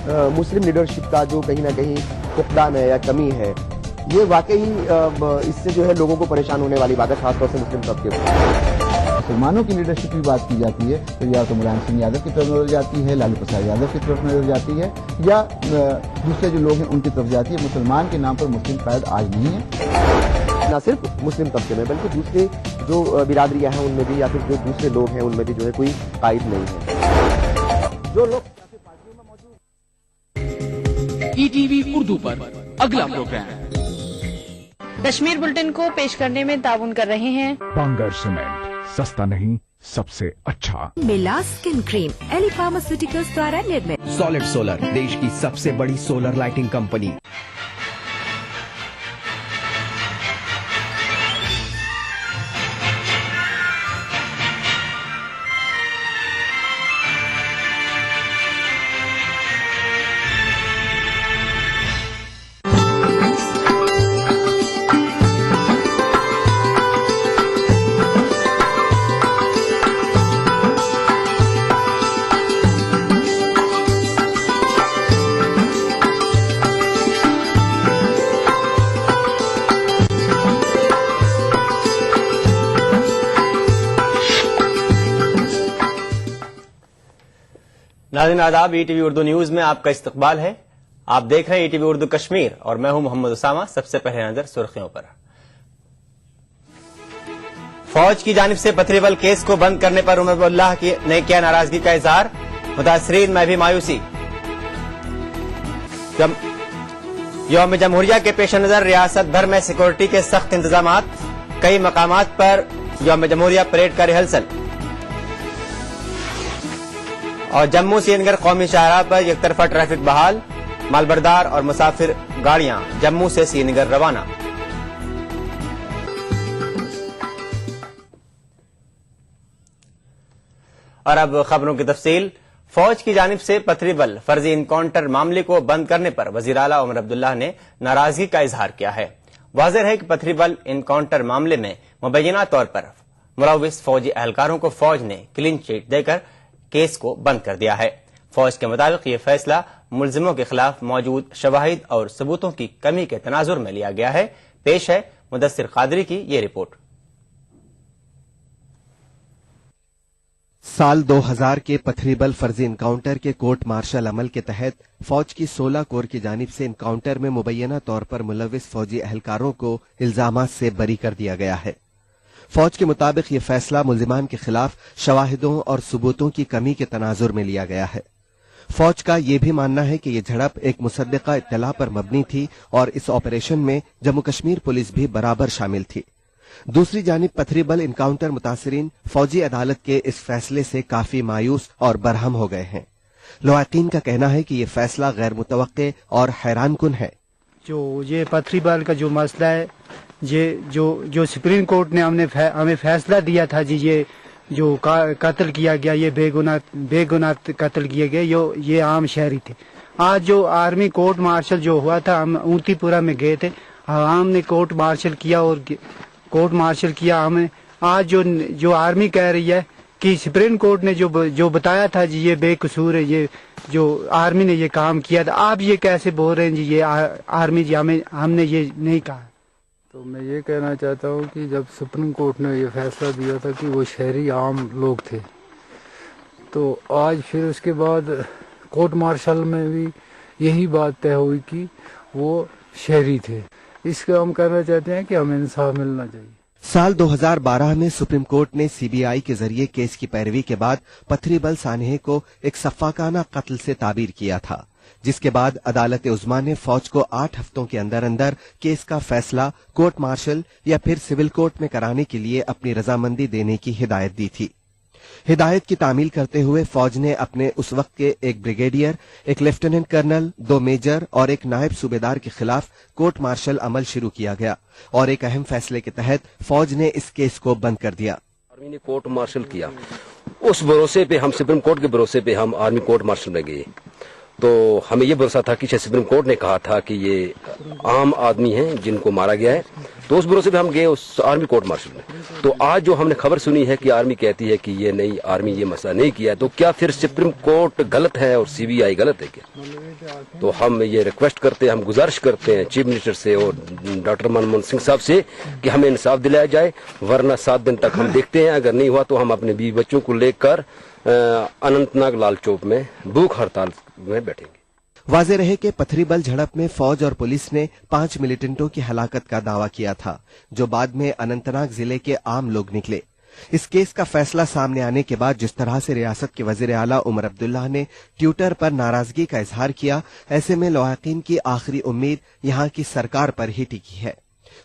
مسلم leadership کا جو کہیں نہ کہیں فقدان ہے یا کمی ہے، یہ واقعی اس سے جو ہے لوگوں کو پریشان ہونے والی بات ہے، خاص طور سے مسلم طبقے کو۔ مسلمانوں کی لیڈرشپ کی بات کی جاتی ہے تو یا تو ملائم سنگھ یادو کی طرف نظر جاتی ہے، لالو پرساد یادو کی طرف نظر جاتی ہے، یا دوسرے جو لوگ ہیں ان کی طرف جاتی ہے۔ مسلمان کے نام پر مسلم قائد آج نہیں ہے، نہ صرف مسلم طبقے میں بلکہ دوسرے جو برادریاں ہیں ان میں بھی، یا پھر جو دوسرے لوگ ہیں ان میں بھی جو ہے کوئی قائد نہیں ہے۔ جو لوگ ای ٹی وی اردو پر اگلا پروگرام کشمیر بلٹن کو پیش کرنے میں تعاون کر رہے ہیں بنگر سیمنٹ، سستا نہیں سب سے اچھا۔ ملا اسکن کریم ایلی فارماسیوٹیکلز دوارا نرمت۔ سالڈ سولر دیش کی سب سے بڑی سولر لائٹنگ کمپنی۔ ناظرین آداب، E T V Urdu news میں آپ کا استقبال ہے۔ آپ دیکھ رہے ہیں E T V Urdu Kashmir اور میں ہوں محمد اسامہ۔ سب سے پہلے نظر سرخیوں پر۔ فوج کی جانب سے پتھریبل کیس کو بند کرنے پر عمر عبداللہ نے کیا ناراضگی کا اظہار، متاثرین میں بھی مایوسی۔ یوم جمہوریہ کے پیش نظر ریاست بھر میں سیکورٹی کے سخت انتظامات، کئی مقامات پر یوم جمہوریہ پریڈ کا ریہرسل۔ اور جموں سرینگر قومی شاہراہ پر یک طرفہ ٹریفک بحال، مالبردار اور مسافر گاڑیاں جموں سے سرینگر روانہ۔ اور اب خبروں کی تفصیل۔ فوج کی جانب سے پتھریبل فرضی انکاؤنٹر معاملے کو بند کرنے پر وزیر اعلیٰ عمر عبداللہ نے ناراضگی کا اظہار کیا ہے۔ واضح ہے کہ پتھریبل انکاؤنٹر معاملے میں مبینہ طور پر ملوث فوجی اہلکاروں کو فوج نے کلین چٹ دے کر کیس کو بند کر دیا ہے۔ فوج کے مطابق یہ فیصلہ ملزموں کے خلاف موجود شواہد اور ثبوتوں کی کمی کے تناظر میں لیا گیا ہے۔ پیش ہے مدثر قادری کی یہ رپورٹ۔ سال 2000 کے پتھریبل فرضی انکاؤنٹر کے کورٹ مارشل عمل کے تحت فوج کی 16 کور کی جانب سے انکاؤنٹر میں مبینہ طور پر ملوث فوجی اہلکاروں کو الزامات سے بری کر دیا گیا ہے۔ فوج کے مطابق یہ فیصلہ ملزمان کے خلاف شواہدوں اور ثبوتوں کی کمی کے تناظر میں لیا گیا ہے۔ فوج کا یہ بھی ماننا ہے کہ یہ جھڑپ ایک مصدقہ اطلاع پر مبنی تھی اور اس آپریشن میں جموں کشمیر پولیس بھی برابر شامل تھی۔ دوسری جانب پتھریبل انکاؤنٹر متاثرین فوجی عدالت کے اس فیصلے سے کافی مایوس اور برہم ہو گئے ہیں۔ لواحقین کا کہنا ہے کہ یہ فیصلہ غیر متوقع اور حیران کن ہے۔ جو یہ پتھریبل کا جو مسئلہ ہے، یہ جو سپریم کورٹ نے ہمیں فیصلہ دیا تھا، جی یہ جو قتل کیا گیا، یہ بے گناہ قتل کیے گئے، یہ عام شہری تھے۔ آج جو آرمی کورٹ مارشل جو ہوا تھا، ہم اونتی پورہ میں گئے تھے، عوام نے کورٹ مارشل کیا ہمیں۔ آج جو آرمی کہہ رہی ہے کہ سپریم کورٹ نے جو بتایا تھا جی یہ بے قصور ہے، یہ جو آرمی نے یہ کام کیا تھا، آپ یہ کیسے بول رہے ہیں جی یہ آرمی جی ہم نے یہ نہیں کہا۔ تو میں یہ کہنا چاہتا ہوں کہ جب سپریم کورٹ نے یہ فیصلہ دیا تھا کہ وہ شہری عام لوگ تھے، تو آج پھر اس کے بعد کورٹ مارشل میں بھی یہی بات طے ہوئی کہ وہ شہری تھے۔ اس کا ہم کہنا چاہتے ہیں کہ ہمیں انصاف ملنا چاہیے۔ سال 2012 میں سپریم کورٹ نے سی بی آئی کے ذریعے کیس کی پیروی کے بعد پتھریبل سانحے کو ایک سفاکانہ قتل سے تعبیر کیا تھا، جس کے بعد عدالت عظمیٰ نے فوج کو 8 ہفتوں کے اندر کیس کا فیصلہ کورٹ مارشل یا پھر سول کورٹ میں کرانے کے لیے اپنی رضامندی دینے کی ہدایت دی تھی۔ ہدایت کی تعمیل کرتے ہوئے فوج نے اپنے اس وقت کے ایک بریگیڈیئر، ایک لیفٹیننٹ کرنل، 2 میجر اور ایک نائب صوبیدار کے خلاف کورٹ مارشل عمل شروع کیا گیا اور ایک اہم فیصلے کے تحت فوج نے اس کیس کو بند کر دیا۔ آرمی نے کورٹ مارشل کیا، اس بھروسے پہ ہم سپریم کورٹ کے بھروسے پہ ہم آرمی کورٹ مارشل میں گئے تو ہمیں یہ بھروسہ تھا کہ سپریم کورٹ نے کہا تھا کہ یہ عام آدمی ہیں جن کو مارا گیا ہے، تو اس بھروسے پہ ہم گئے اس آرمی کورٹ مارشل میں. تو آج جو ہم نے خبر سنی ہے کہ آرمی کہتی ہے کہ یہ نہیں، آرمی یہ مسئلہ نہیں کیا ہے، تو کیا پھر سپریم کورٹ غلط ہے اور سی بی آئی غلط ہے کیا؟ تو ہم یہ ریکویسٹ کرتے ہیں، ہم گزارش کرتے ہیں چیف منسٹر سے اور ڈاکٹر منموہن سنگھ صاحب سے کہ ہمیں انصاف دلایا جائے، ورنہ 7 دن تک ہم دیکھتے ہیں، اگر نہیں ہوا تو ہم اپنے بیوی بچوں کو لے کر اننت ناگ لال چوک میں بھوک ہڑتال میں بیٹھیں گے. واضح رہے کہ پتھری بل جھڑپ میں فوج اور پولیس نے 5 ملیٹنٹوں کی ہلاکت کا دعویٰ کیا تھا، جو بعد میں اننت ناگ ضلع کے عام لوگ نکلے. اس کیس کا فیصلہ سامنے آنے کے بعد جس طرح سے ریاست کے وزیر اعلیٰ عمر عبداللہ نے ٹویٹر پر ناراضگی کا اظہار کیا، ایسے میں لواحقین کی آخری امید یہاں کی سرکار پر ہی ٹکی ہے،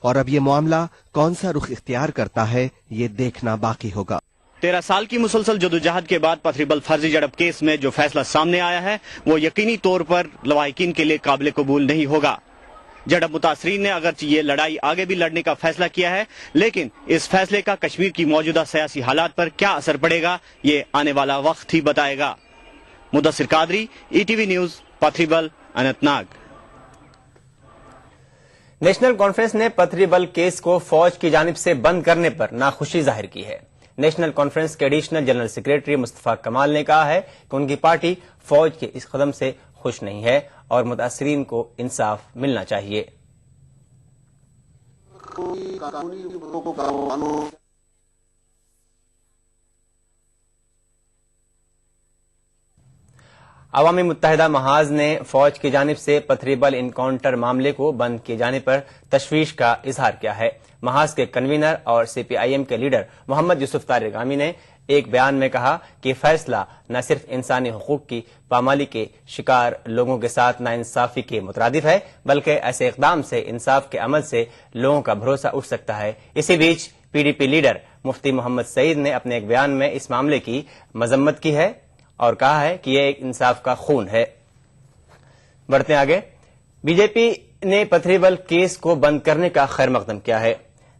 اور اب یہ معاملہ کون سا رخ اختیار کرتا ہے یہ دیکھنا باقی ہوگا. 13 سال کی مسلسل جدوجہد کے بعد پتھری بل فرضی جھڑپ کیس میں جو فیصلہ سامنے آیا ہے وہ یقینی طور پر لواحقین کے لیے قابل قبول نہیں ہوگا. جھڑپ متاثرین نے اگرچہ یہ لڑائی آگے بھی لڑنے کا فیصلہ کیا ہے، لیکن اس فیصلے کا کشمیر کی موجودہ سیاسی حالات پر کیا اثر پڑے گا یہ آنے والا وقت ہی بتائے گا. مدثر قادری، ETV نیوز، پتھری بل، اننت ناگ. نیشنل کانفرنس نے پتھری بل کیس کو فوج کی جانب سے بند کرنے پر ناخوشی ظاہر کی ہے. نیشنل کانفرنس کے ایڈیشنل جنرل سیکریٹری مصطفیٰ کمال نے کہا ہے کہ ان کی پارٹی فوج کے اس قدم سے خوش نہیں ہے اور متاثرین کو انصاف ملنا چاہیے. عوام متحدہ محاذ نے فوج کی جانب سے پتھری بل انکاؤنٹر معاملے کو بند کیے جانے پر تشویش کا اظہار کیا ہے. محاذ کے کنوینر اور CPIM کے لیڈر محمد یوسف طارقامی نے ایک بیان میں کہا کہ فیصلہ نہ صرف انسانی حقوق کی پامالی کے شکار لوگوں کے ساتھ ناانصافی کے مترادف ہے، بلکہ ایسے اقدام سے انصاف کے عمل سے لوگوں کا بھروسہ اٹھ سکتا ہے. اسی بیچ PDP لیڈر مفتی محمد سعید نے اپنے ایک بیان میں اس معاملے کی مذمت کی ہے اور کہا ہے کہ یہ ایک انصاف کا خون ہے. بڑھتے آگے. BJP نے پتھری بل کیس کو بند کرنے کا خیر مقدم کیا ہے.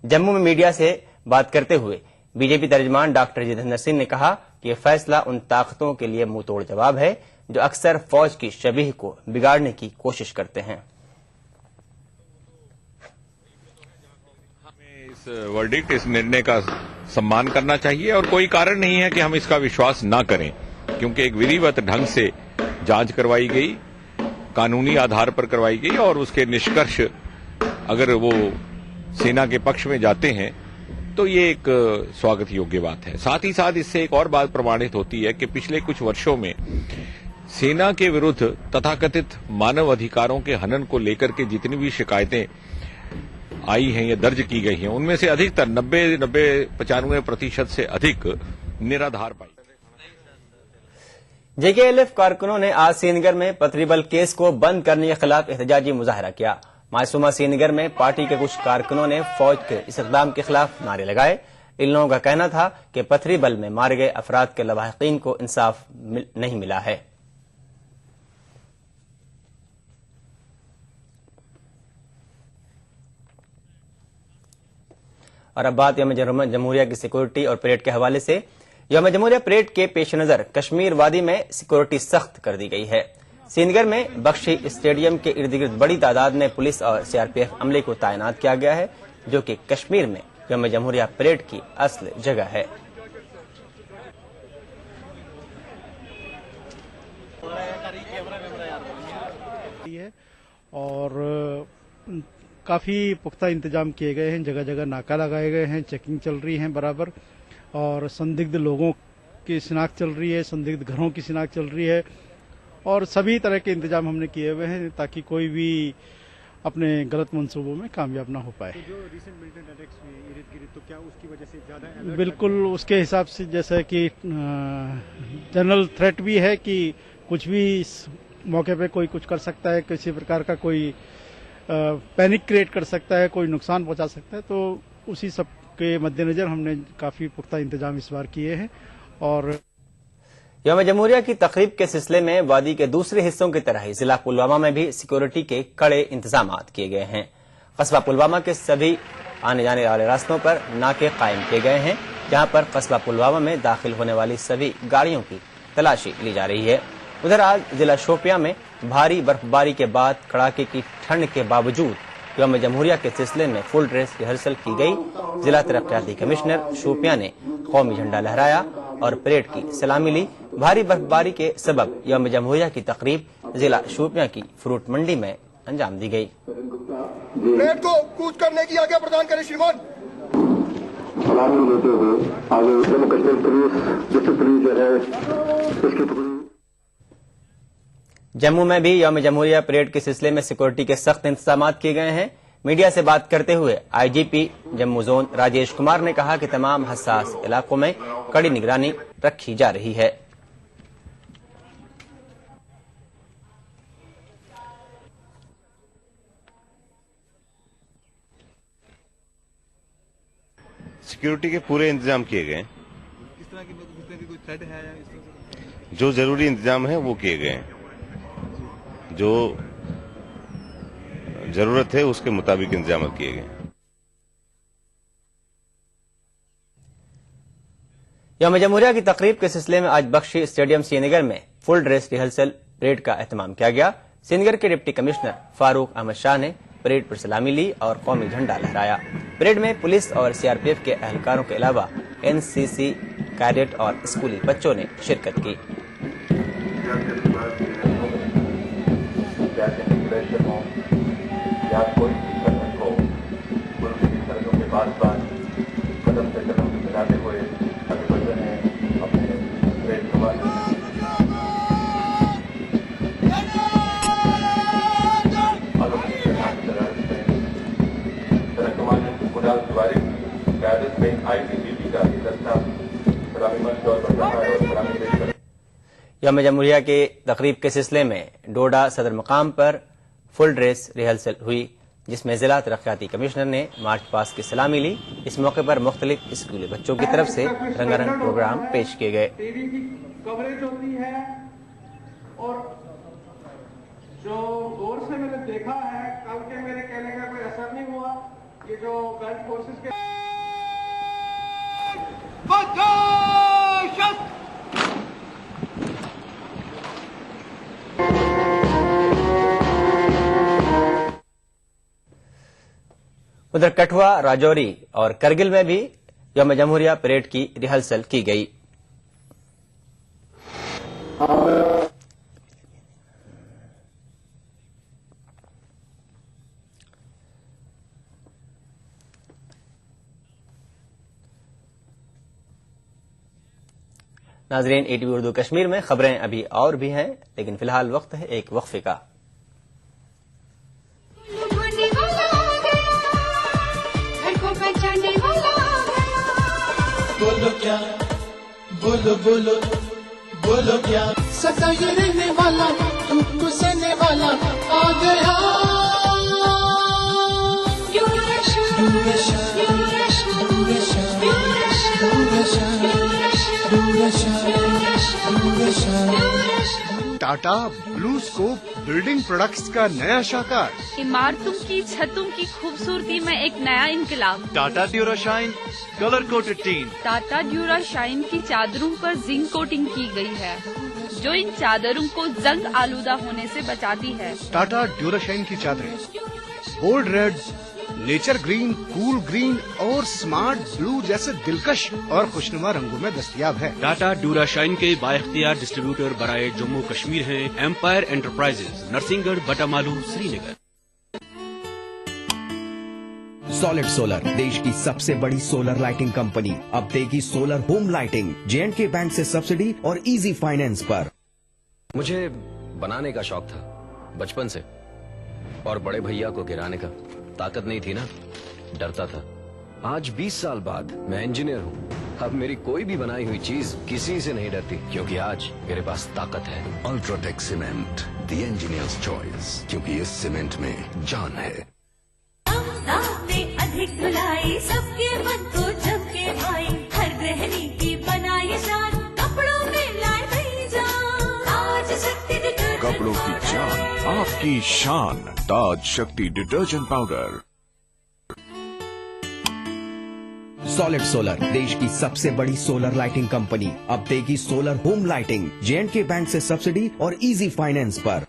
جموں میں میڈیا سے بات کرتے ہوئے BJP ترجمان ڈاکٹر جتیندر سنگھ نے کہا کہ یہ فیصلہ ان طاقتوں کے لیے منہ توڑ جواب ہے جو اکثر فوج کی شبیہ کو بگاڑنے کی کوشش کرتے ہیں. اس ورڈکٹ، اس نرنے کا سمان کرنا چاہیے اور کوئی کارن نہیں ہے کہ ہم اس کا وشواس نہ کریں، کیونکہ ایک ودھیوت ڈھنگ سے جانچ کروائی گئی، قانونی آدھار پر کروائی گئی اور اس کے نشکرش اگر وہ سینا کے پکش میں جاتے ہیں تو یہ ایک سواگت یوگیہ بات ہے. ساتھ ہی ساتھ اس سے ایک اور بات پرمانت ہوتی ہے کہ پچھلے کچھ ورشوں میں سینا کے ورودھ تتھاکتھت مانو ادھیکاروں کے ہنن کو لے کر کے جتنی بھی شکایتیں آئی ہیں یا درج کی گئی ہیں ان میں سے ادھکتر 90-95% سے ادھک نرادھار پائی. JKLF کارکنوں نے آج سری نگر میں پتھری بل کیس کو بند کرنے کے خلاف احتجاجی مظاہرہ کیا. معصومہ سری نگر میں پارٹی کے کچھ کارکنوں نے فوج کے اس اقدام کے خلاف نعرے لگائے. ان لوگوں کا کہنا تھا کہ پتھری بل میں مارے گئے افراد کے لواحقین کو انصاف نہیں ملا ہے. اور اب بات یوم جمہوریہ کی سیکورٹی اور پریڈ کے حوالے سے. یوم جمہوریہ پریڈ کے پیش نظر کشمیر وادی میں سیکورٹی سخت کر دی گئی ہے. سری نگر میں بخشی اسٹیڈیم کے ارد گرد بڑی تعداد میں پولیس اور CRPF عملے کو تعینات کیا گیا ہے، جو کہ کشمیر میں یوم جمہوریہ پریڈ کی اصل جگہ ہے. اور کافی پختہ انتظام کیے گئے ہیں، جگہ جگہ ناکہ لگائے گئے ہیں، چیکنگ چل رہی ہے برابر، اور سندگدھ لوگوں کی شناخت چل رہی ہے، سندگدھ گھروں کی شناخت چل رہی ہے، اور سبھی طرح کے انتظام ہم نے کیے ہوئے ہیں تاکہ کوئی بھی اپنے غلط منصوبوں میں کامیاب نہ ہو پائے. جو ریسنٹ ملٹنٹ اٹیکس ہوئے ارد گرد، تو کیا اس کی وجہ سے زیادہ بالکل اس کے حساب سے جیسا کہ جنرل تھریٹ بھی ہے کہ کچھ بھی اس موقع پہ کوئی کچھ کر سکتا ہے، کسی پرکار کا کوئی پینک کریٹ کر سکتا ہے، کوئی نقصان پہنچا سکتا ہے. تو اسی سب کے مد نظر ہم نے کافی پختہ انتظام اس بار کیے ہیں. اور یوم جمہوریہ کی تقریب کے سلسلے میں وادی کے دوسرے حصوں کی طرح ہی ضلع پلوامہ میں بھی سیکورٹی کے کڑے انتظامات کیے گئے ہیں. قصبہ پلوامہ کے سبھی آنے جانے والے راستوں پر ناکے قائم کیے گئے ہیں، جہاں پر قصبہ پلوامہ میں داخل ہونے والی سبھی گاڑیوں کی تلاشی لی جا رہی ہے. उधर आज जिला शोपियां में भारी बर्फबारी के बाद कड़ाके की ठंड के बावजूद यौम जमहूरिया के सिलसिले में फुल ड्रेस रिहर्सल की गई। जिला तरक्याती कमिश्नर शोपियां ने कौमी झंडा लहराया और परेड की सलामी ली। भारी बर्फबारी के सबब यौम जमहूरिया की तकरीब जिला शोपियां की फ्रूट मंडी में अंजाम दी गई। परेड को कूच करने की आज्ञा प्रदान करें श्रीमान। सलामी लेते हुए आगे Jammu Kashmir police district police जो है इसकी टुकड़ी। जम्मू में भी यौम जमहूरिया परेड के सिलसिले में सिक्योरिटी के सख्त इंतजाम किए गए हैं। मीडिया से बात करते हुए आईजीपी जम्मू जोन राजेश कुमार ने कहा कि तमाम हसास इलाकों में कड़ी निगरानी रखी जा रही है। सिक्योरिटी के पूरे इंतजाम किए गए। किस तरह की कोई थ्रेट है या इस तरह से? जो जरूरी इंतजाम है वो किए गए हैं। जो जरूरत है उसके मुताबिक इंतजाम किए गए। यौम जमहूरिया की तकरीब के सिलसिले में आज बख्शी स्टेडियम श्रीनगर में फुल ड्रेस रिहर्सल परेड का एहतमाम किया गया। श्रीनगर के डिप्टी कमिश्नर फारूक अहमद शाह ने परेड पर सलामी ली और कौमी झंडा लहराया। परेड में पुलिस और सीआरपीएफ के एहलकारों के अलावा एनसीसी कैडेट और स्कूली बच्चों ने शिरकत की। या कोई दिक्कत हो, मुल्क की सड़कों के पास कदम से कदम मिलाते हुए आगे बढ़ रहे हैं अपने परेड सड़क कमांडर कुणाल तिवारी की क्यादत में आईटीबीपी का दस्ता सलामी मंच दौर पर रहा है और सलामी पेश कर। यौम जमहूरिया के तकरीब के सिलसिले में डोडा सदर मकाम पर फुल ड्रेस रिहर्सल हुई, जिसमें जिला तरक्याती कमिश्नर ने मार्च पास्ट की सलामी ली। इस मौके पर मुख्तलिफ स्कूली बच्चों की तरफ से रंगारंग प्रोग्राम पेश किए गए। टीवी की कवरेज होती है और जो गौर से मैंने देखा है, कल के मेरे कहने का कोई असर नहीं हुआ कि जो गल्फ फोर्सेस के उधर कठुआ, राजौरी और करगिल में भी यौम जमहूरिया परेड की रिहर्सल की गई। नाजरीन, ATV उर्दू कश्मीर में खबरें अभी और भी हैं, लेकिन फिलहाल वक्त है एक वक्फे का। बोलो क्या, बोलो बोलो बोलो क्या, सदा ये रहने वाला दुख सहने वाला आ गया। Tata blue scope building products का नया शाखा। इमारतों की छतों की खूबसूरती में एक नया इनकलाब। Tata Durashine colour coated tin. Tata Durashine की चादरों पर जिंक कोटिंग की गई है, जो इन चादरों को जंग आलूदा होने से बचाती है। टाटा ड्यूराशाइन की चादरें bold red, nature green, cool green और स्मार्ट ब्लू जैसे दिलकश और खुशनुमा रंगों में दस्तयाब है। टाटा ड्यूराशाइन के बाइख्तियार डिस्ट्रीब्यूटर बराए जम्मू कश्मीर हैं Empire Enterprises, Narsinghgarh, Batamaloo, Srinagar. Solid solar देश की सबसे बड़ी सोलर लाइटिंग कंपनी अब देगी solar home lighting J&K bank से सब्सिडी और इजी फाइनेंस पर। मुझे बनाने का शौक था बचपन से, और बड़े भैया को गिराने का ताकत नहीं थी ना, डरता था। आज 20 साल बाद मैं इंजीनियर हूँ। अब मेरी कोई भी बनाई हुई चीज किसी से नहीं डरती, क्योंकि आज मेरे पास ताकत है। UltraTech cement, the engineers choice, क्योंकि इस सीमेंट में जान है। अधिक धुलाई सबके मन को झपके भाई, हर गृहिणी की बनाई शान, कपड़ों में लाए नई जान। ताज शक्ति डिटर्जेंट, कपड़ों की जान, आपकी शान, ताज शक्ति डिटर्जेंट पाउडर। सॉलिड सोलर देश की सबसे बड़ी सोलर लाइटिंग कंपनी अब देगी solar home lighting J&K bank से सब्सिडी और इजी फाइनेंस पर।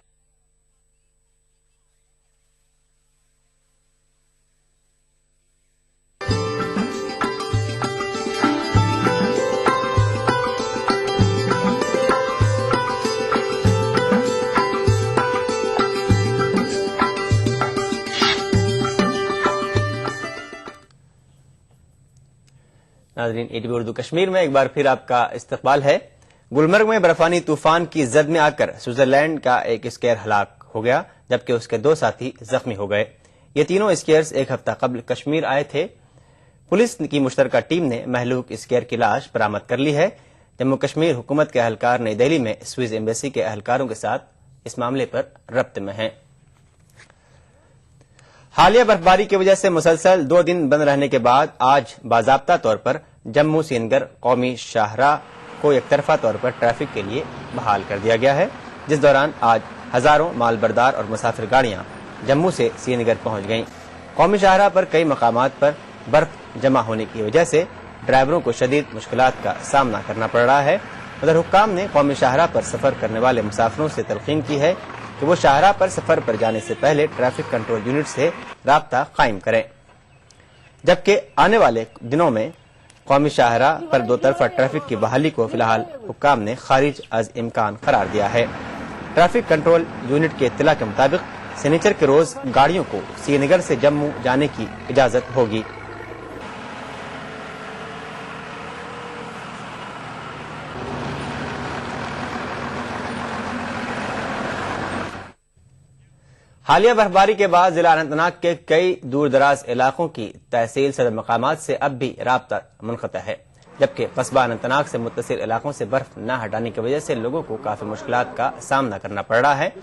नाज़रीन, ATV उर्दू कश्मीर में एक बार फिर आपका इस्तकबाल है। गुलमर्ग में बर्फानी तूफान की जद में आकर स्विट्जरलैंड का एक स्कीयर हलाक हो गया, जबकि उसके 2 साथी जख्मी हो गए। ये तीनों स्कीयर्स एक हफ्ता कबल कश्मीर आए थे। पुलिस की मुश्तरका टीम ने महलूक स्कीयर की लाश बरामद कर ली है। जम्मू कश्मीर हुकूमत के अहलकार नई दिल्ली में स्विस एम्बेसी के अहलकारों के साथ इस मामले पर रब्त में हैं। हालिया बर्फबारी की वजह से मुसलसल 2 दिन बंद रहने के बाद आज बाजाब्ता तौर पर जम्मू श्रीनगर कौमी शाहराह को एक तरफा तौर पर ट्रैफिक के लिए बहाल कर दिया गया है, जिस दौरान आज हजारों मालबरदार और मुसाफिर गाड़ियां जम्मू से श्रीनगर पहुंच गईं। कौमी शाहराह पर कई मकामात पर बर्फ जमा होने की वजह से ड्राइवरों को शदीद मुश्किलात का सामना करना पड़ रहा है। उधर हुक्काम ने कौमी शाहराह पर सफर करने वाले मुसाफिरों से तलकीन की है कि वो शाहराह पर सफर पर जाने से पहले ट्रैफिक कंट्रोल यूनिट से राब्ता कायम करें, जबकि आने वाले दिनों में कौमी शाहराह पर 2 तरफा ट्रैफिक की बहाली को फिलहाल हुक्काम ने खारिज अज इम्कान करार दिया है। ट्रैफिक कंट्रोल यूनिट के इत्तला के मुताबिक शनिचर के रोज गाड़ियों को श्रीनगर से जम्मू जाने की इजाजत होगी। हालिया बर्फबारी के बाद जिला अनंतनाग के कई दूर दराज इलाकों की तहसील सदर मकामात से अब भी राब्ता मुनक़ता है, जबकि कस्बा अनंतनाग से मुत्तसिल इलाकों से बर्फ न हटाने की वजह से लोगों को काफी मुश्किलात का सामना करना पड़ रहा है।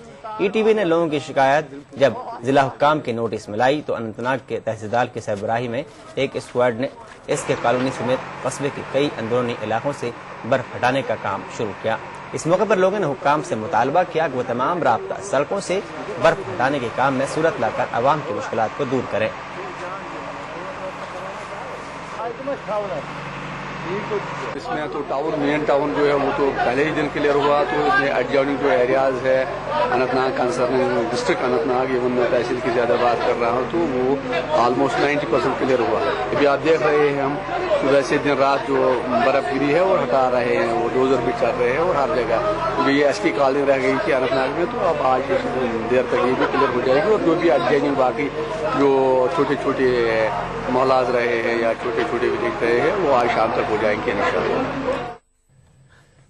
ETV ने लोगों की शिकायत जब जिला हुक्काम की नोटिस में लाई तो अनंतनाग के तहसीलदार की सरबराही में एक स्क्वाड ने इसके कॉलोनी समेत कस्बे के कई अंदरूनी इलाकों से बर्फ हटाने का काम शुरू किया। इस मौके पर लोगों ने हुक्काम से मुतालबा किया कि वो तमाम राब्ता सड़कों से बर्फ हटाने के काम में सूरत लाकर आवाम की मुश्किलात को दूर करें। इसमें तो टाउन मेन टाउन जो है वो तो पहले ही दिन क्लियर हुआ, तो इसमें एडजॉइनिंग जो एरियाज है अनंतनाग कंसर्निंग डिस्ट्रिक्ट अनंतनाग एवं मैं तहसील की ज्यादा बात कर रहा हूँ, तो वो ऑलमोस्ट 90% क्लियर हुआ। अभी आप देख रहे हैं हम सुबह से दिन रात जो बर्फ गिरी है और हटा रहे हैं, वो डोजर भी चल रहे हैं और हर जगह क्योंकि ये ST कॉलोनी रह गई थी अनंतनाग में, तो अब आज देर तक ये भी क्लियर हो जाएगी और जो भी एडजॉइनिंग बाकी जो छोटे छोटे मोहल्लाज रहे हैं या छोटे छोटे भी दिख रहे हैं वो आज शाम तक हो जाएंगे इंशाअल्लाह।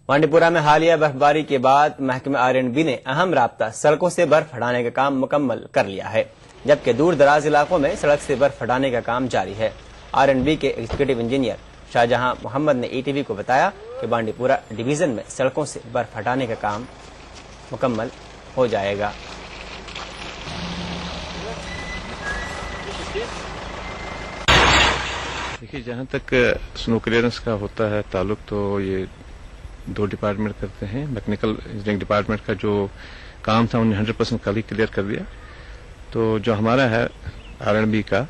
मांडीपुरा में हालिया बर्फबारी के बाद महकमे R&B ने अहम राब्ता सड़कों से बर्फ हटाने का काम मुकम्मल कर लिया है, जबकि दूर दराज इलाकों में सड़क से बर्फ हटाने का काम जारी है। R&B के एग्जीक्यूटिव इंजीनियर शाहजहां मोहम्मद ने ETV को बताया कि बांडीपुरा डिवीजन में सड़कों से बर्फ हटाने का काम मुकम्मल हो जाएगा। देखिए, जहाँ तक स्नो क्लियरेंस का होता है ताल्लुक, तो ये 2 डिपार्टमेंट करते हैं। मैकेनिकल इंजीनियरिंग डिपार्टमेंट का जो काम था उन्हें 100% कल ही क्लियर कर दिया। तो जो हमारा है R&B का,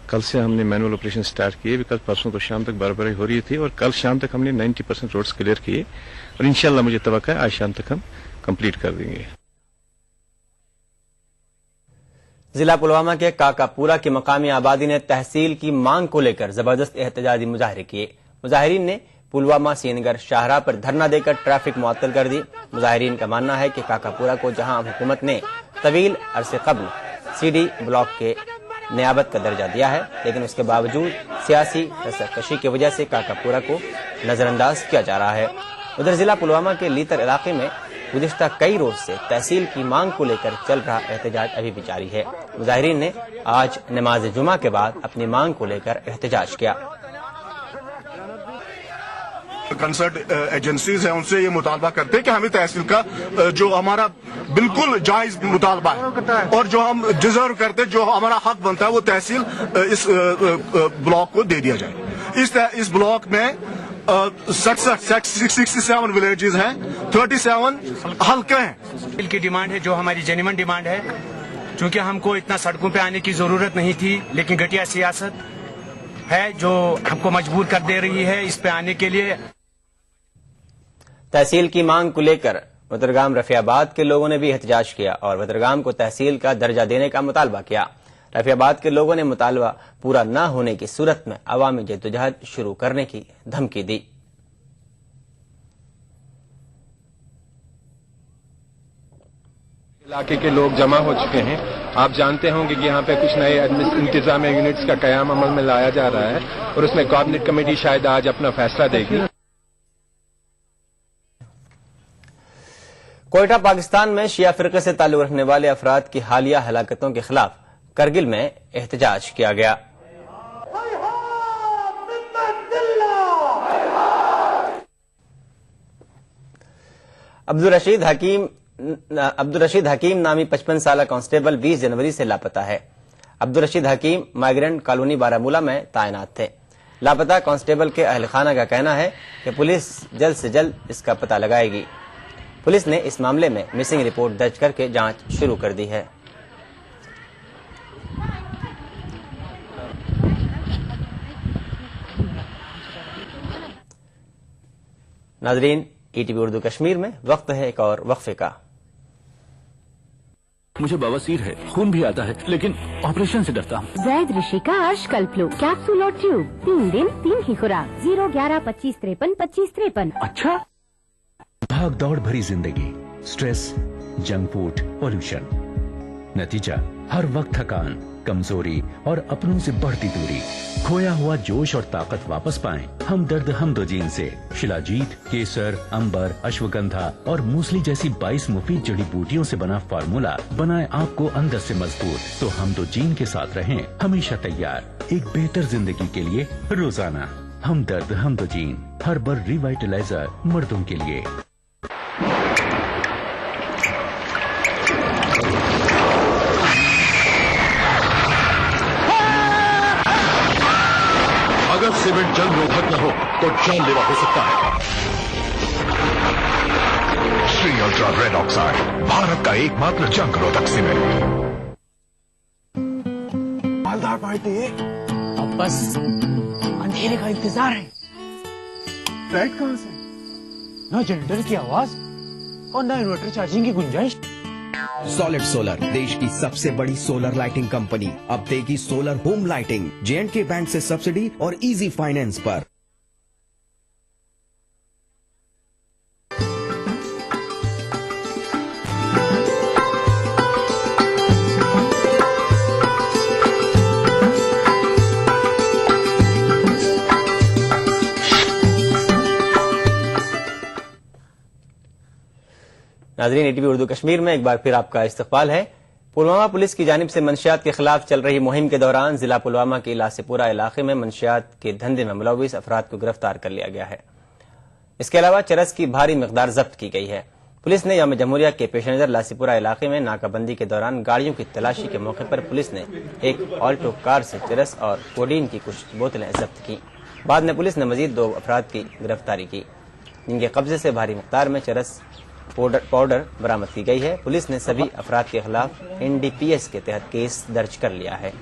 कल से हमने मैनुअल ऑपरेशन स्टार्ट किए। बिकॉज परसों तो शाम तक बर्फबारी हो रही थी और कल शाम तक हमने 90% रोड्स क्लियर किए और इंशाल्लाह मुझे तवक्को है आज शाम तक हम कंप्लीट कर देंगे। जिला पुलवामा के काकापुरा की मकामी आबादी ने तहसील की मांग को लेकर जबरदस्त एहतजाजी मुजाहरे किए। मुजाहिरीन ने पुलवामा श्रीनगर शाहराह पर धरना देकर ट्रैफिक मुअत्तल कर दी। मुजाहिरीन का मानना है कि काकापुरा को जहां हुकूमत ने तवील अरसे कबल CD ब्लॉक के नियाबत का दर्जा दिया है, लेकिन उसके बावजूद सियासी रस्साकशी की वजह से काकापुरा को नजरअंदाज किया जा रहा है। उधर जिला पुलवामा के लीतर इलाके में गुज़िश्ता कई रोज से तहसील की मांग को लेकर चल रहा एहतजाज अभी भी जारी है। मुजाहिरीन ने आज नमाज जुमा के बाद अपनी मांग को लेकर एहतजाज किया। कंसर्ट एजेंसीज हैं उनसे ये मुतालबा करते हैं कि हमें तहसील का जो हमारा बिल्कुल जायज मुतालबा है और जो हम डिजर्व करते हैं, जो हमारा हक बनता है, वो तहसील इस ब्लॉक को दे दिया जाए। इस ब्लॉक में 67 विलेजेस हैं, 37 हल्के हैं। बिल की डिमांड है जो हमारी जेन्युइन डिमांड है, क्योंकि हमको इतना सड़कों पे आने की जरूरत नहीं थी, लेकिन घटिया सियासत है जो हमको मजबूर कर दे रही है इस पे आने के लिए। तहसील की मांग को लेकर बदरगाम रफियाबाद के लोगों ने भी एहतजाज किया और बदरगाम को तहसील का दर्जा देने का मुतालबा किया। रफियाबाद के लोगों ने मुतालबा पूरा न होने की सूरत में अवामी जद्दोजहद शुरू करने की धमकी दी। इलाके के लोग जमा हो चुके हैं। आप जानते होंगे कि यहाँ पे कुछ नए इंतजामिया यूनिट्स का कयाम अमल में लाया जा रहा है और उसमें कैबिनेट कमेटी शायद आज अपना फैसला देगी। कोयटा पाकिस्तान में शिया फिरके से ताल्लुक रखने वाले अफराद की हालिया हलाकतों के खिलाफ करगिल में एहतजाज किया गया। अब्दुल रशीद हकीम नामी 55 साला कांस्टेबल 20 जनवरी से लापता है। अब्दुल रशीद हकीम माइग्रेंट कॉलोनी बारामूला में तैनात थे। लापता कांस्टेबल के अहल खाना का कहना है कि पुलिस जल्द से जल्द इसका पता लगाएगी। पुलिस ने इस मामले में मिसिंग रिपोर्ट दर्ज करके जांच शुरू कर दी है। नाजरीन, ईटीवी उर्दू कश्मीर में वक्त है एक और वक्फे का। मुझे बवासीर है, खून भी आता है, लेकिन ऑपरेशन से डरता हूँ। जैद ऋषि का आश कल्पलो कैप्सूल और ट्यूब 3 दिन 3 ही खुराक 01125532553। अच्छा। भाग दौड़ भरी जिंदगी, स्ट्रेस, जंक फूड, पॉल्यूशन, नतीजा हर वक्त थकान, कमजोरी और अपनों से बढ़ती दूरी। खोया हुआ जोश और ताकत वापस पाएं। हमदर्द हमदोजीन से शिलाजीत, केसर, अंबर, अश्वगंधा और मूसली जैसी 22 मुफीद जड़ी बूटियों से बना फार्मूला बनाए आपको अंदर से मजबूत। तो हमदोजीन के साथ रहें हमेशा तैयार एक बेहतर जिंदगी के लिए रोजाना। हमदर्द हमदोजीन हर्बल रिवाइटलाइजर मर्दों के लिए। अगर सीमेंट जंग रोधक न हो तो जानलेवा हो सकता है। Shri ultra red oxide Bharat का एकमात्र जंग रोधक सीमेंट। मालदार पार्टी है। अब बस अंधेरे का इंतजार है। लाइट कहां से? न जनरेटर की आवाज और न इन्वर्टर चार्जिंग की गुंजाइश। सॉलिड सोलर देश की सबसे बड़ी सोलर लाइटिंग कंपनी अब देगी solar home lighting J&K bank से सब्सिडी और इजी फाइनेंस पर। नाजरीन, ईटीवी उर्दू कश्मीर में एक बार फिर आपका इस्तकबाल है। पुलवामा पुलिस की जानिब से मंशियात के खिलाफ चल रही मुहिम के दौरान जिला पुलवामा के लासीपुरा इलाके में मंशियात के धंधे में मुलविस अफराद को गिरफ्तार कर लिया गया है। इसके अलावा चरस की भारी मिकदार जब्त की गई है। पुलिस ने यौम जमहूरिया के पेश नजर लासीपुरा इलाके में नाकाबंदी के दौरान गाड़ियों की तलाशी के मौके पर पुलिस ने एक ऑल्टो कार से चरस और कोडीन की कुछ बोतलें जब्त की। बाद में पुलिस ने मजीद 2 अफराद की गिरफ्तारी की, जिनके कब्जे से भारी मिकदार में चरस पाउडर बरामद की गई है। पुलिस ने सभी अफराद के खिलाफ NDPS के तहत केस दर्ज कर लिया है।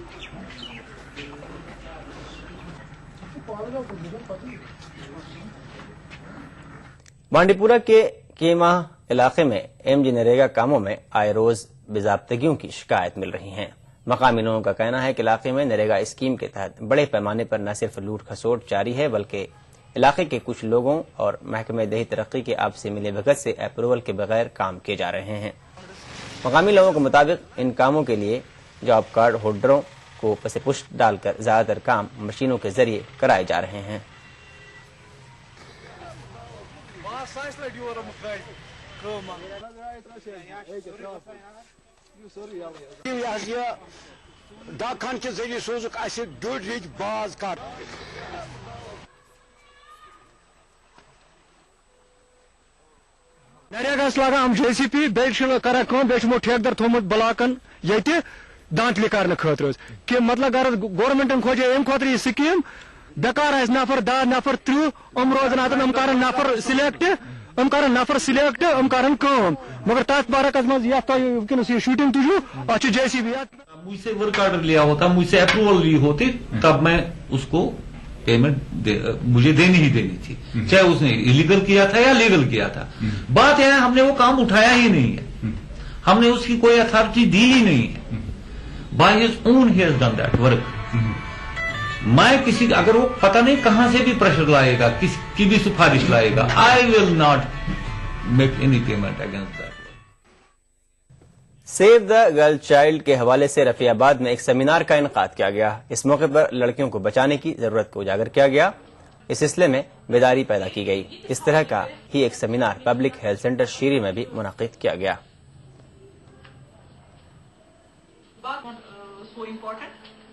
बांडीपुरा के केमा इलाके में MG नरेगा कामों में आए रोज बेजाब्तगियों की शिकायत मिल रही है। मकामी लोगों का कहना है कि इलाके में नरेगा स्कीम के तहत बड़े पैमाने पर न सिर्फ लूट खसोट जारी है, बल्कि इलाके के कुछ लोगों और महकमे दही तरक्की के आपसी मिले भगत से अप्रूवल के बगैर काम किए जा रहे हैं। मकामी लोगों के मुताबिक इन कामों के लिए जॉब कार्ड होल्डरों को पसे पुष्ट डालकर ज्यादातर काम मशीनों के जरिए कराए जा रहे हैं। के जरिए सोजुक डोड रिच बाज काट नरेगास लगाम JCP बेचो कर बेचमो ठेकेदार थोमुत ब्लॉकन ये दांतली कर खतर कि मतलब अगर गवर्नमेंटन खोजे अम खुद स्कीम बेकार नफर 10 नफर 30 रोजन अम कर नफर सिलेक्ट कर कम मगर तथ बारकस मज वनस शूटिंग तुझू JCP मुझसे वर्क ऑर्डर लिया होता, मुझसे अप्रूवल ली होती, तब मैं उसको पेमेंट मुझे देनी ही देनी थी, चाहे उसने इलीगल किया था या लीगल किया था। बात यह है हमने वो काम उठाया ही नहीं है, हमने उसकी कोई अथॉरिटी दी ही नहीं है। By his own he has done that work. मैं किसी अगर वो पता नहीं कहां से भी प्रेशर लाएगा, किसकी भी सिफारिश लाएगा, I will not make any payment against that. Save the girl child के हवाले से रफियाबाद में एक सेमिनार का इनकाद किया गया। इस मौके पर लड़कियों को बचाने की जरूरत को उजागर किया गया। इस सिलसिले में बेदारी पैदा की गई। इस तरह का ही एक सेमिनार पब्लिक हेल्थ सेंटर शीरी में भी मुनक्किद किया गया।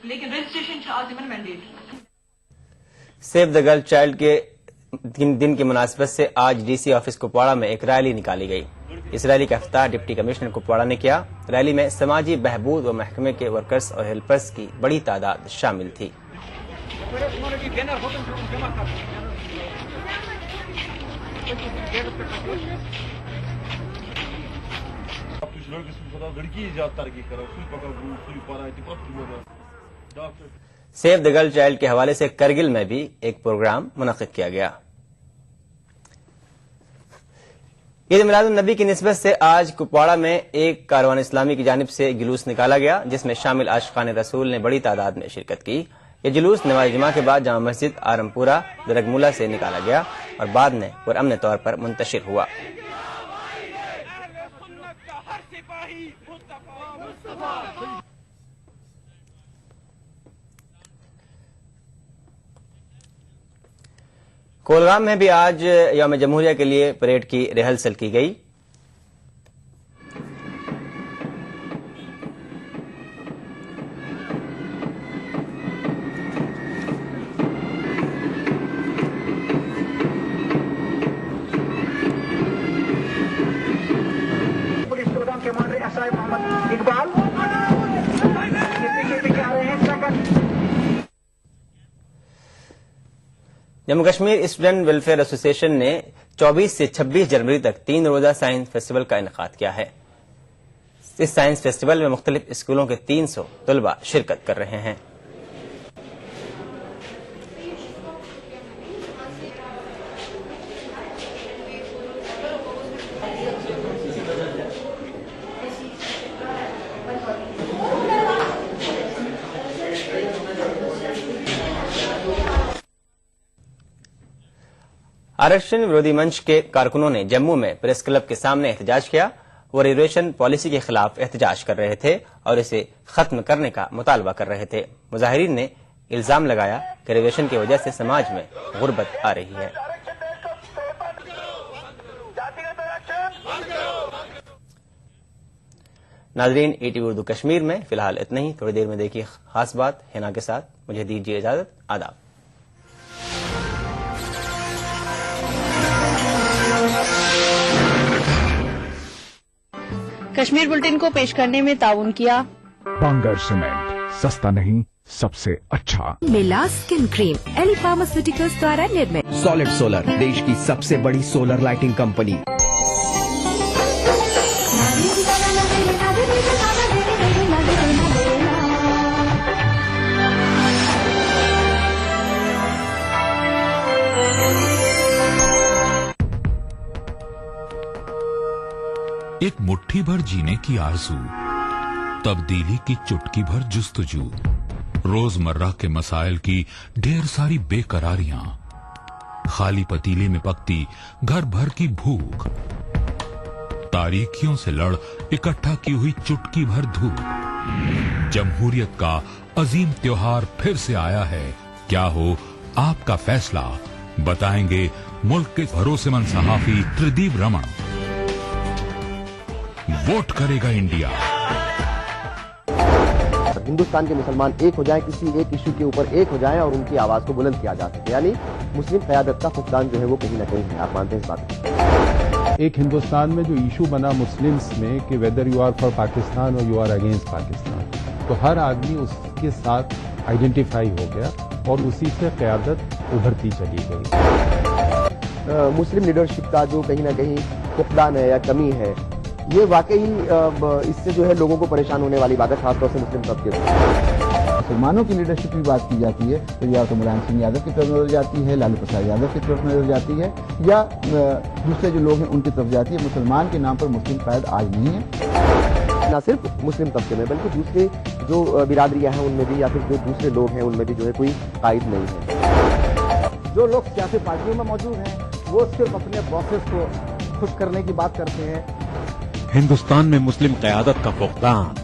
लेकिन registration save the girl child के दिन की मुनासिबत से आज डीसी ऑफिस कुपवाड़ा में एक रैली निकाली गई। इस रैली का इफ्ताह डिप्टी कमिश्नर कुपवाड़ा ने किया। रैली में समाजी बहबूद व महकमे के वर्कर्स और हेल्पर्स की बड़ी तादाद शामिल थी। सेव द गर्ल चाइल्ड के हवाले से करगिल में भी एक प्रोग्राम मुनक्किद किया गया। ईद मिलादुन्नबी की निस्बत से आज कुपवाड़ा में एक कारवान इस्लामी की जानिब से जुलूस निकाला गया, जिसमें शामिल आशिकान रसूल ने बड़ी तादाद में शिरकत की। ये जुलूस नमाज जुमा के बाद जामा मस्जिद आरमपुरा दरगमुला से निकाला गया और बाद में पुरअमन तौर पर मुंतशिर हुआ। कोलगाम में भी आज यौम जमहूरिया के लिए परेड की रिहर्सल की गई। पुलिस प्रोग्राम के moderator SI Mohammad Iqbal Jammu Kashmir student welfare association ने 24 से 26 जनवरी तक 3 रोजा साइंस फेस्टिवल का इनेकाद किया है। इस साइंस फेस्टिवल में मुख्तलिफ स्कूलों के 300 तलबा शिरकत कर रहे हैं। आरक्षण विरोधी मंच के कारकुनों ने जम्मू में प्रेस क्लब के सामने एहतजाज किया। वो रिजर्वेशन पॉलिसी के खिलाफ एहतजाज कर रहे थे और इसे खत्म करने का मुतालबा कर रहे थे। मुजाहिरीन ने इल्जाम लगाया कि रिजर्वेशन की वजह से समाज में गुर्बत आ रही है। नाजरीन, ईटीवी उर्दू कश्मीर में फिलहाल इतना ही। थोड़ी देर में देखिए खास बात हिना के साथ। मुझे दीजिए इजाजत। आदाब। कश्मीर बुलेटिन को पेश करने में ताउन किया बांगर सीमेंट, सस्ता नहीं सबसे अच्छा। मिला स्किन क्रीम एली फार्मास्यूटिकल्स द्वारा निर्मित। सॉलिड सोलर, देश की सबसे बड़ी सोलर लाइटिंग कंपनी। एक मुट्ठी भर जीने की आरज़ू, तब्दीली की चुटकी भर जुस्तजू, रोजमर्रा के मसाइल की ढेर सारी बेकरारियां, खाली पतीले में पकती घर भर की भूख, तारीकियों से लड़ इकट्ठा की हुई चुटकी भर धूप। जमहूरियत का अजीम त्योहार फिर से आया है। क्या हो आपका फैसला, बताएंगे मुल्क के भरोसेमंद सहाफी त्रिदीप रमन। वोट करेगा इंडिया। हिंदुस्तान के मुसलमान एक हो जाएं, किसी एक इशू के ऊपर एक हो जाएं और उनकी आवाज को बुलंद किया जा सके, यानी मुस्लिम क़यादत का फुकदान जो है वो कहीं ना कहीं है। आप मानते हैं इस बात? एक हिंदुस्तान में जो इशू बना मुस्लिम्स में कि whether you are for Pakistan और यू आर अगेंस्ट पाकिस्तान, तो हर आदमी उसके साथ आइडेंटिफाई हो गया और उसी से क़यादत उभरती चली गई। मुस्लिम लीडरशिप का जो कहीं ना कहीं फुकदान है या कमी है, یہ واقعی اس سے جو ہے لوگوں کو پریشان ہونے والی بات ہے، خاص طور سے مسلم طبقے کو۔ مسلمانوں کی لیڈرشپ کی بات کی جاتی ہے تو یا تو ملائم سنگھ یادو کی طرف نظر جاتی ہے، لالو پرساد یادو کی طرف نظر جاتی ہے، یا دوسرے جو لوگ ہیں ان کی طرف جاتی ہے۔ مسلمان کے نام پر مسلم قائد آج نہیں ہے، نہ صرف مسلم طبقے میں بلکہ دوسرے جو برادریاں ہیں ان میں بھی، یا پھر جو دوسرے لوگ ہیں ان میں بھی جو ہے کوئی قائد نہیں ہے۔ جو لوگ سیاسی پارٹیوں میں موجود ہیں وہ صرف اپنے باسز کو خوش کرنے کی بات کرتے ہیں۔ ہندوستان میں مسلم قیادت کا فقدان